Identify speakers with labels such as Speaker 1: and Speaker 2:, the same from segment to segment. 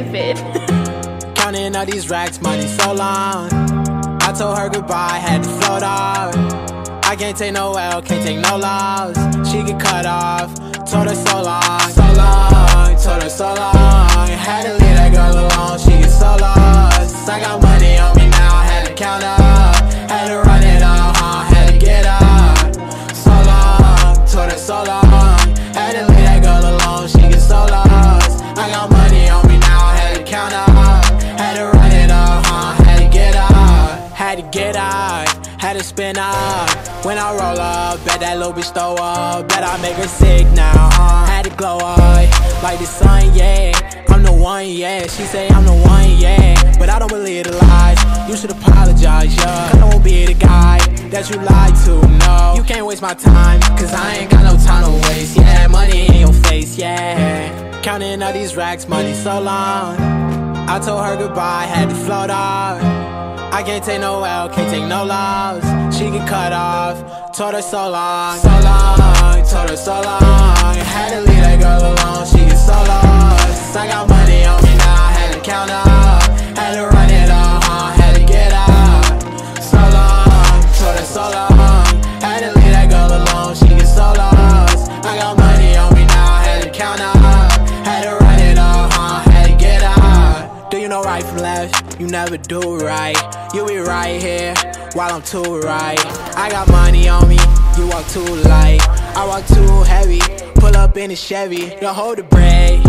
Speaker 1: stupid.
Speaker 2: Counting all these racks, money so long. I told her goodbye, had to float off. I can't take no L, can't take no loss. She get cut off, told her so long, so long, told her so long. Had to leave that girl alone, she get so lost. I got money on me now, had to count up. Had to run it up, had to get up. So long, told her so long. Had to leave that girl alone, she get so lost. I got money on me now, had to count up. Had to run it up, had to get up. Had to get up, had to spin up. When I roll up, bet that little bitch throw up. Bet I make her sick now, had to glow up like the sun, yeah. I'm the one, yeah. She say I'm the one, yeah. But I don't believe the lies, you should apologize, yeah. Cause I won't be the guy that you lied to, no. You can't waste my time, cause I ain't got no time to waste, yeah. Money in your face, yeah. Counting all these racks, money so long. I told her goodbye, had to float off. I can't take no L, can't take no loss. She get cut off, told her so long, so long, told her so long. Had to leave that girl alone, she get so lost. I got money on me now, had to count up. Had to run it up, had to get up. So long, told her so long. Had to leave that girl alone, she get so lost. I got money on me now, had to count up. Had to run it up, had to get up. Do you know right from left? You never do right. You be right here while I'm too right. I got money on me, you walk too light. I walk too heavy, pull up in a Chevy. Don't hold the brake,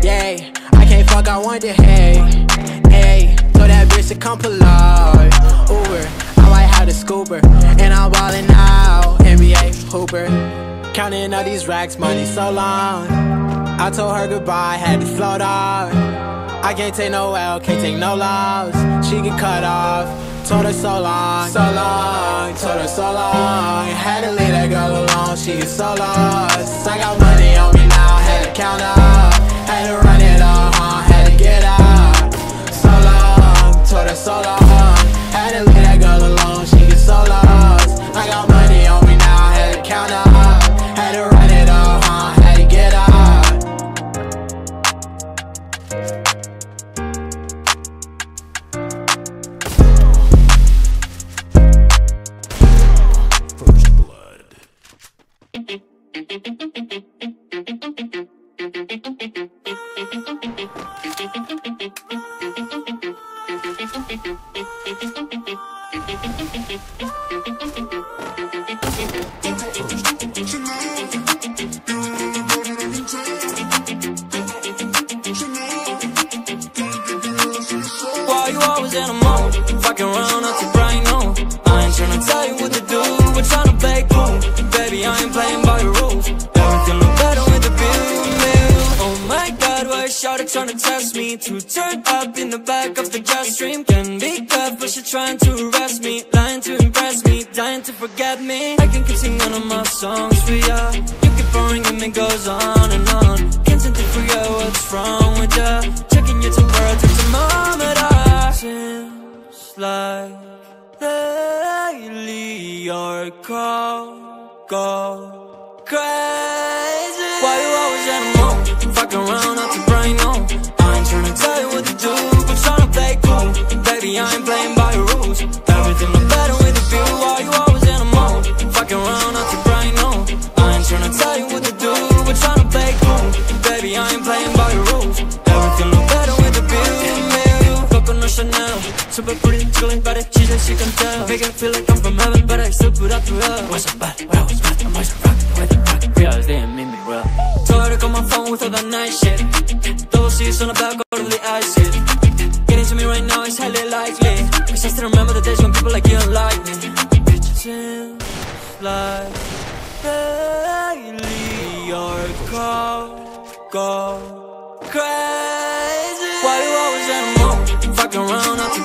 Speaker 2: yeah. I can't fuck, I want the hay, hey. Told that bitch to come pull up, Uber. I might have the scooper, and I'm ballin' out, NBA hooper. Counting all these racks, money so long. I told her goodbye, had to float off. I can't take no L, can't take no loss. She get cut off, told her so long, so long, told her so long. Had to leave that girl alone, she get so lost. I got money on me now, had to count up. Had to run it up, had to get up. So long, told her so long. Had to leave that girl alone, she get so lost. I got money on me now, had to count up. Had to run it up, had to get up.
Speaker 3: Why you always in a mood? Fucking around up to bright noon. I ain't tryna tell you what to do, we're tryna play cool. Baby, I ain't playing by the rules. Everything look better with the view. Oh my God, why is shawty tryna test me? To turn up in the back of the jet stream. Can be good, but she trying to arrest me. Lying to impress me, dying to forget me. I can keep singing all of my songs for ya. You keep pouring and it goes on and on. Can't seem to forget what's wrong with ya. Checking your temperature, thermometer. Seems like lately your call go crazy. Why you always in a mood? Fucking around up to bright noon. I ain't tryna tell you what to do, but tryna play cool. Baby, I ain't playing by the rules. Everything look better with the view. Why you always in a mood? Fucking around up to bright noon. I ain't tryna tell you what to do, but tryna play cool. Baby, I ain't playing by the rules. Everything look better with the view. Coconut Chanel, super pretty, chillin' body, she said she can tell. Make it feel like I'm from heaven, but I still put up to hell. What's so bad? What I was bad, I'm always rockin' with it, rockin'. Realize they ain't mean me well. Told her to call my phone with all that nice shit. Double C's on the back, go to the ice it. Getting to me right now is highly likely, cause I still remember the days when people like you don't like me. Seems like lately your call go crazy. Why you always in a mood? Fucking around up to